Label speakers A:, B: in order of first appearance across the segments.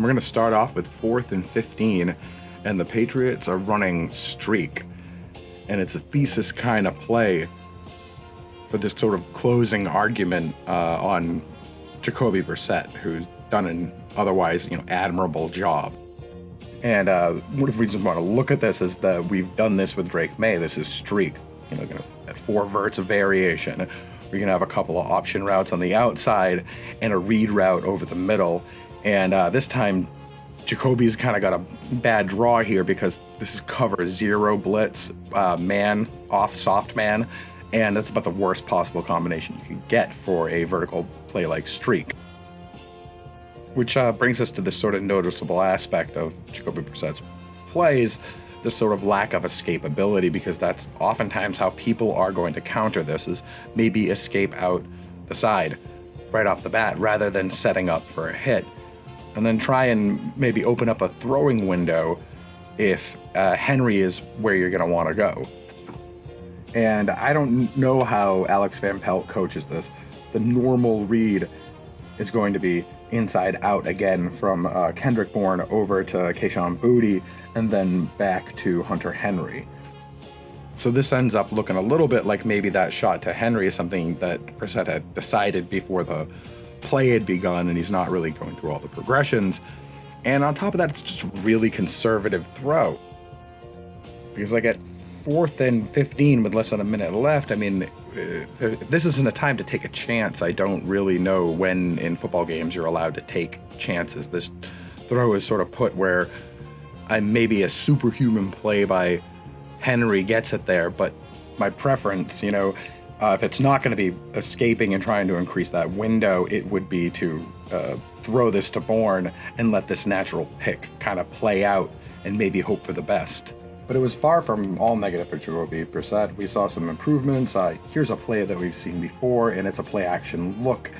A: We're going to start off with 4th and 15, and the Patriots are running streak. And it's a thesis kind of play for this sort of closing argument on Jacoby Brissett, who's done an otherwise, admirable job. And what if we just want to look at this as that we've done this with Drake Maye. This is streak, at 4 verts of variation. We're going to have a couple of option routes on the outside and a read route over the middle. And this time, Jacoby's kind of got a bad draw here because this is cover 0 blitz, man off soft man. And that's about the worst possible combination you can get for a vertical play like streak. Which brings us to this sort of noticeable aspect of Jacoby Brissett's plays, this sort of lack of escapability, because that's oftentimes how people are going to counter this, is maybe escape out the side right off the bat rather than setting up for a hit. And then try and maybe open up a throwing window if Henry is where you're going to want to go. And I don't know how Alex Van Pelt coaches this. The normal read is going to be inside out again from Kendrick Bourne over to Kayshon Boutte and then back to Hunter Henry. So this ends up looking a little bit like maybe that shot to Henry is something that Brissett had decided before the play had begun, and he's not really going through all the progressions. And on top of that, it's just a really conservative throw. Because like at 4th and 15 with less than a minute left, if this isn't a time to take a chance, I don't really know when in football games you're allowed to take chances. This throw is sort of put where maybe a superhuman play by Henry gets it there, but my preference, if it's not going to be escaping and trying to increase that window, it would be to throw this to Bourne and let this natural pick kind of play out and maybe hope for the best. But it was far from all negative for Jacoby Brissett. We saw some improvements. Here's a play that we've seen before, and it's a play action look.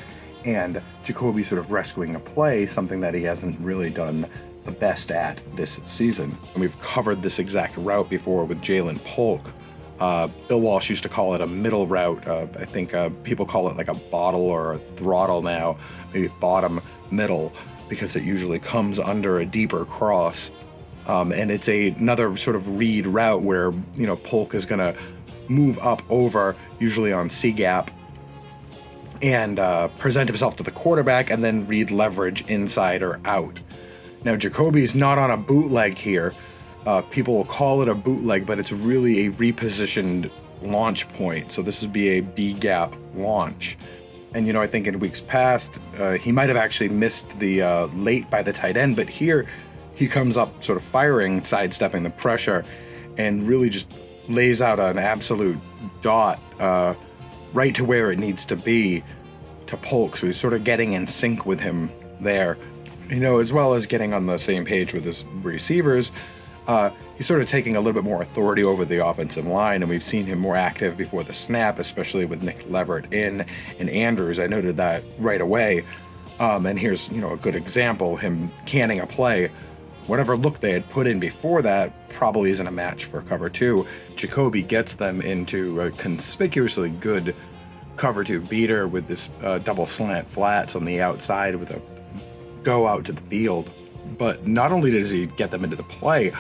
A: And Jacoby sort of rescuing a play, something that he hasn't really done the best at this season. And we've covered this exact route before with Jalen Polk. Bill Walsh used to call it a middle route. I think people call it like a bottle or a throttle now, maybe bottom middle, because it usually comes under a deeper cross. And it's another sort of read route where, Polk is going to move up over, usually on C-gap, and present himself to the quarterback and then read leverage inside or out. Now, Jacoby's not on a bootleg here. People will call it a bootleg, but it's really a repositioned launch point. So this would be a B-gap launch. And, I think in weeks past, he might have actually missed the late by the tight end, but here he comes up sort of firing, sidestepping the pressure, and really just lays out an absolute dot right to where it needs to be to Polk. So he's sort of getting in sync with him there, as well as getting on the same page with his receivers. He's sort of taking a little bit more authority over the offensive line, and we've seen him more active before the snap, especially with Nick Leverett and Andrews. I noted that right away. And here's, a good example, him canning a play. Whatever look they had put in before that probably isn't a match for cover 2. Jacoby gets them into a conspicuously good cover 2 beater with this double slant flats on the outside with a go out to the field. But not only does he get them into the play,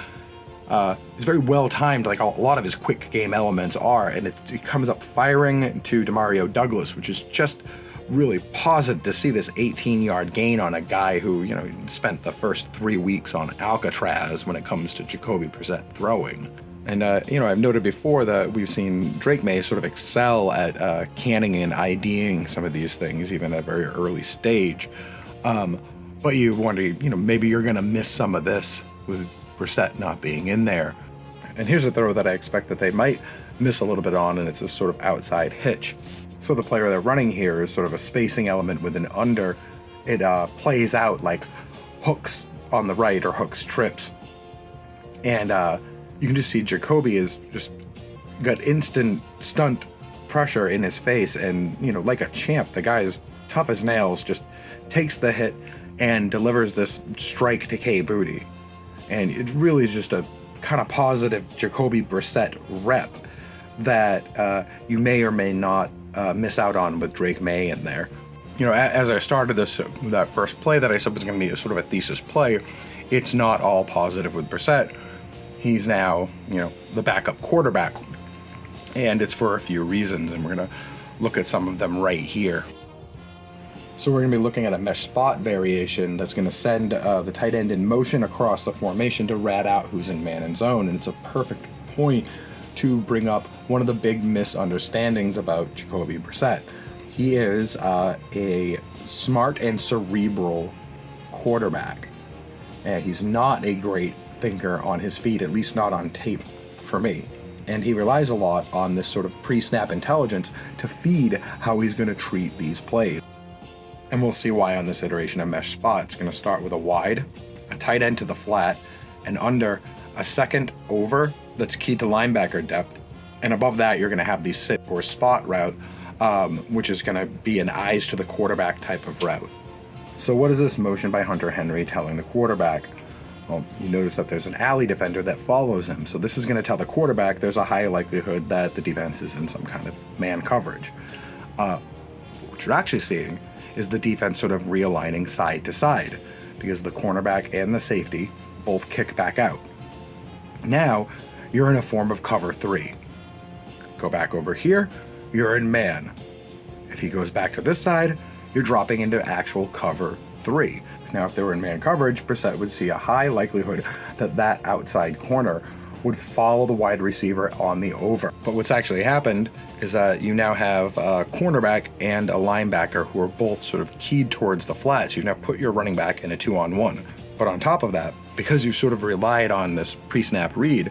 A: it's very well timed, like a lot of his quick game elements are, and it comes up firing to Demario Douglas, which is just really positive to see this 18-yard gain on a guy who, spent the first 3 weeks on Alcatraz when it comes to Jacoby Brissett throwing. And, I've noted before that we've seen Drake Maye sort of excel at canning and IDing some of these things, even at a very early stage. But you wonder, maybe you're going to miss some of this with Brissett not being in there. And here's a throw that I expect that they might miss a little bit on, and it's a sort of outside hitch. So the player they're running here is sort of a spacing element with an under. It plays out like hooks on the right or hooks trips. And you can just see Jacoby is just got instant stunt pressure in his face. And, like a champ, the guy is tough as nails, just takes the hit and delivers this strike to K Boutte. And it really is just a kind of positive Jacoby Brissett rep that you may or may not miss out on with Drake Maye in there. as I started that first play that I said was going to be a sort of a thesis play, it's not all positive with Brissett. He's now, the backup quarterback, and it's for a few reasons, and we're going to look at some of them right here. So we're going to be looking at a mesh spot variation that's going to send the tight end in motion across the formation to rat out who's in man and zone, and it's a perfect point to bring up one of the big misunderstandings about Jacoby Brissett. He is a smart and cerebral quarterback, and he's not a great thinker on his feet, at least not on tape for me. And he relies a lot on this sort of pre-snap intelligence to feed how he's going to treat these plays. And we'll see why on this iteration of mesh spot. It's going to start with a wide, a tight end to the flat, and under a second over that's key to linebacker depth. And above that, you're going to have the sit or spot route, which is going to be an eyes to the quarterback type of route. So what is this motion by Hunter Henry telling the quarterback? Well, you notice that there's an alley defender that follows him. So this is going to tell the quarterback there's a high likelihood that the defense is in some kind of man coverage. What you're actually seeing is the defense sort of realigning side to side because the cornerback and the safety both kick back out. Now, you're in a form of cover 3. Go back over here, you're in man. If he goes back to this side, you're dropping into actual cover 3. Now, if they were in man coverage, Brissett would see a high likelihood that that outside corner would follow the wide receiver on the over. But what's actually happened is that you now have a cornerback and a linebacker who are both sort of keyed towards the flat. So you now put your running back in a 2-on-1. But on top of that, because you sort of relied on this pre-snap read,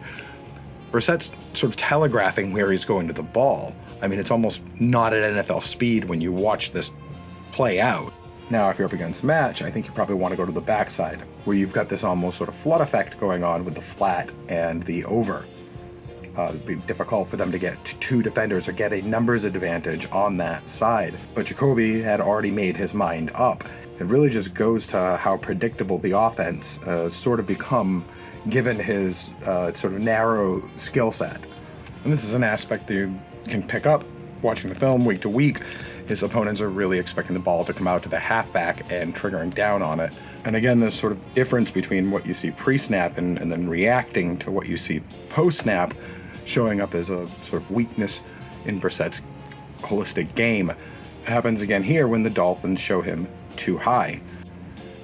A: Brissett's sort of telegraphing where he's going to the ball. I mean, it's almost not at NFL speed when you watch this play out. Now, if you're up against match, I think you probably want to go to the backside, where you've got this almost sort of flood effect going on with the flat and the over. It'd be difficult for them to get two defenders or get a numbers advantage on that side. But Jacoby had already made his mind up. It really just goes to how predictable the offense sort of become given his sort of narrow skill set. And this is an aspect that you can pick up watching the film week to week. His opponents are really expecting the ball to come out to the halfback and triggering down on it. And again, this sort of difference between what you see pre-snap and then reacting to what you see post-snap showing up as a sort of weakness in Brissett's holistic game happens again here when the Dolphins show him too high.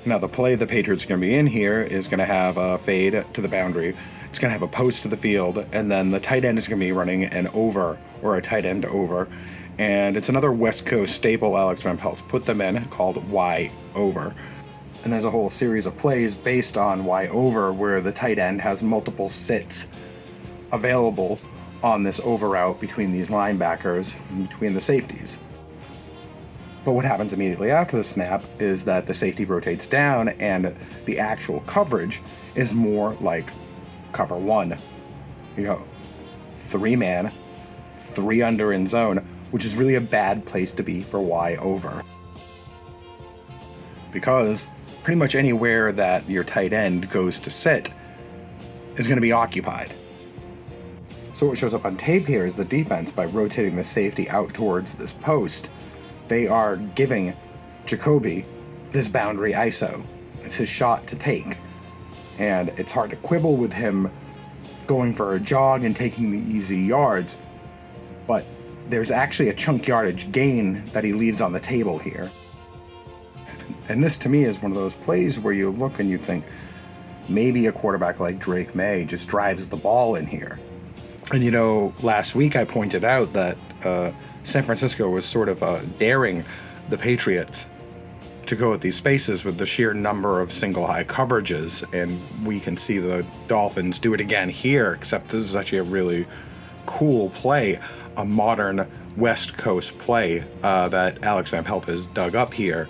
A: Now, the play the Patriots are going to be in here is going to have a fade to the boundary. It's going to have a post to the field, and then the tight end is going to be running an over or a tight end over. And it's another West Coast staple Alex Van Pelt's put them in called Y over. And there's a whole series of plays based on Y over where the tight end has multiple sits available on this over route between these linebackers and between the safeties. But what happens immediately after the snap is that the safety rotates down and the actual coverage is more like cover 1. 3-man, 3 under in zone, which is really a bad place to be for Y over. Because pretty much anywhere that your tight end goes to sit is going to be occupied. So what shows up on tape here is the defense, by rotating the safety out towards this post, they are giving Jacoby this boundary ISO. It's his shot to take. And it's hard to quibble with him going for a jog and taking the easy yards, but there's actually a chunk yardage gain that he leaves on the table here. And this to me is one of those plays where you look and you think, maybe a quarterback like Jerod Mayo just drives the ball in here. And last week I pointed out that San Francisco was sort of daring the Patriots to go at these spaces with the sheer number of single high coverages, and we can see the Dolphins do it again here, except this is actually a really cool play, a modern West Coast play that Alex Van Pelt has dug up here.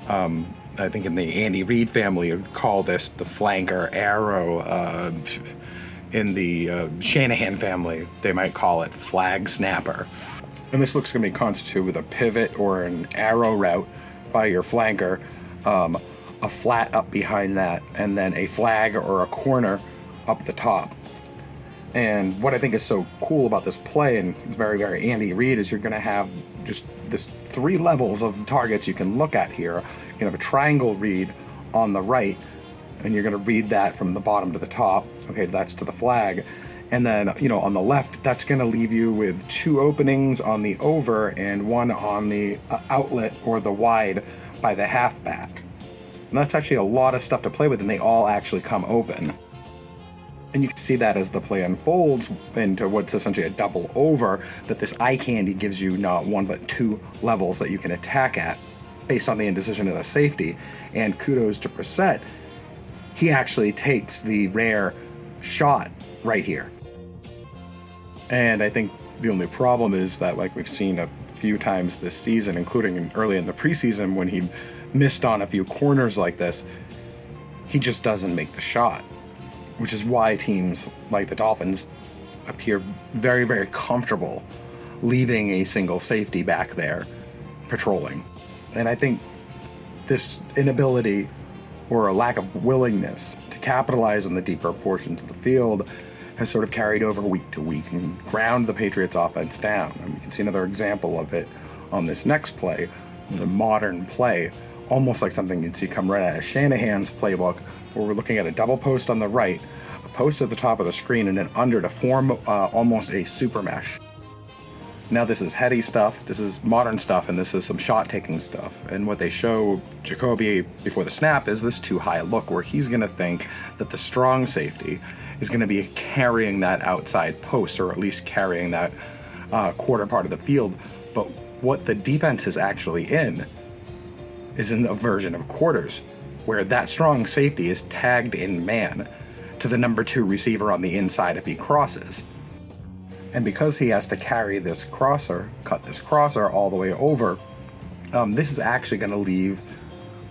A: I think in the Andy Reid family would call this the flanker arrow. In the Shanahan family, they might call it flag snapper. And this looks going to be constituted with a pivot or an arrow route by your flanker, a flat up behind that, and then a flag or a corner up the top. And what I think is so cool about this play, and it's very, very Andy Reid, is you're going to have just this 3 levels of targets you can look at here. You can have a triangle read on the right, and you're going to read that from the bottom to the top. Okay, that's to the flag. And then, on the left, that's going to leave you with 2 openings on the over and 1 on the outlet or the wide by the halfback. And that's actually a lot of stuff to play with, and they all actually come open. And you can see that as the play unfolds into what's essentially a double over, that this eye candy gives you not 1 but 2 levels that you can attack at based on the indecision of the safety. And kudos to Brissett. He actually takes the rare shot right here. And I think the only problem is that, like we've seen a few times this season, including early in the preseason when he missed on a few corners like this, he just doesn't make the shot. Which is why teams like the Dolphins appear very, very comfortable leaving a single safety back there patrolling. And I think this inability or a lack of willingness to capitalize on the deeper portions of the field has sort of carried over week to week and ground the Patriots offense down. And we can see another example of it on this next play, the modern play, almost like something you'd see come right out of Shanahan's playbook, where we're looking at a double post on the right, a post at the top of the screen, and then under to form almost a super mesh. Now this is heady stuff, this is modern stuff, and this is some shot-taking stuff. And what they show Jacoby before the snap is this too high look, where he's going to think that the strong safety is going to be carrying that outside post, or at least carrying that quarter part of the field. But what the defense is actually in is in a version of quarters, where that strong safety is tagged in man to the number 2 receiver on the inside if he crosses. And because he has to carry this crosser, cut this crosser all the way over, this is actually going to leave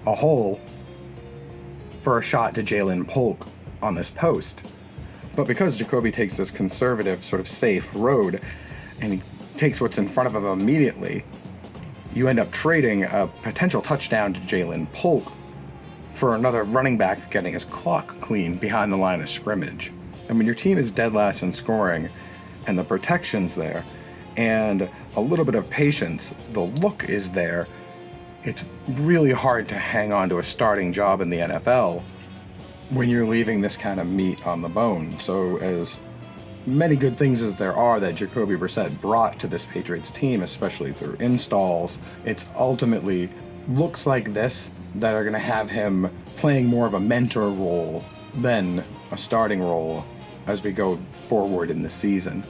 A: a hole for a shot to Jalen Polk on this post. But because Jacoby takes this conservative, sort of safe road, and he takes what's in front of him immediately, you end up trading a potential touchdown to Jalen Polk for another running back getting his clock clean behind the line of scrimmage. And when your team is dead last in scoring, and the protection's there, and a little bit of patience, the look is there, it's really hard to hang on to a starting job in the NFL when you're leaving this kind of meat on the bone. So as many good things as there are that Jacoby Brissett brought to this Patriots team, especially through installs, it's ultimately looks like this that are going to have him playing more of a mentor role than a starting role as we go forward in the season.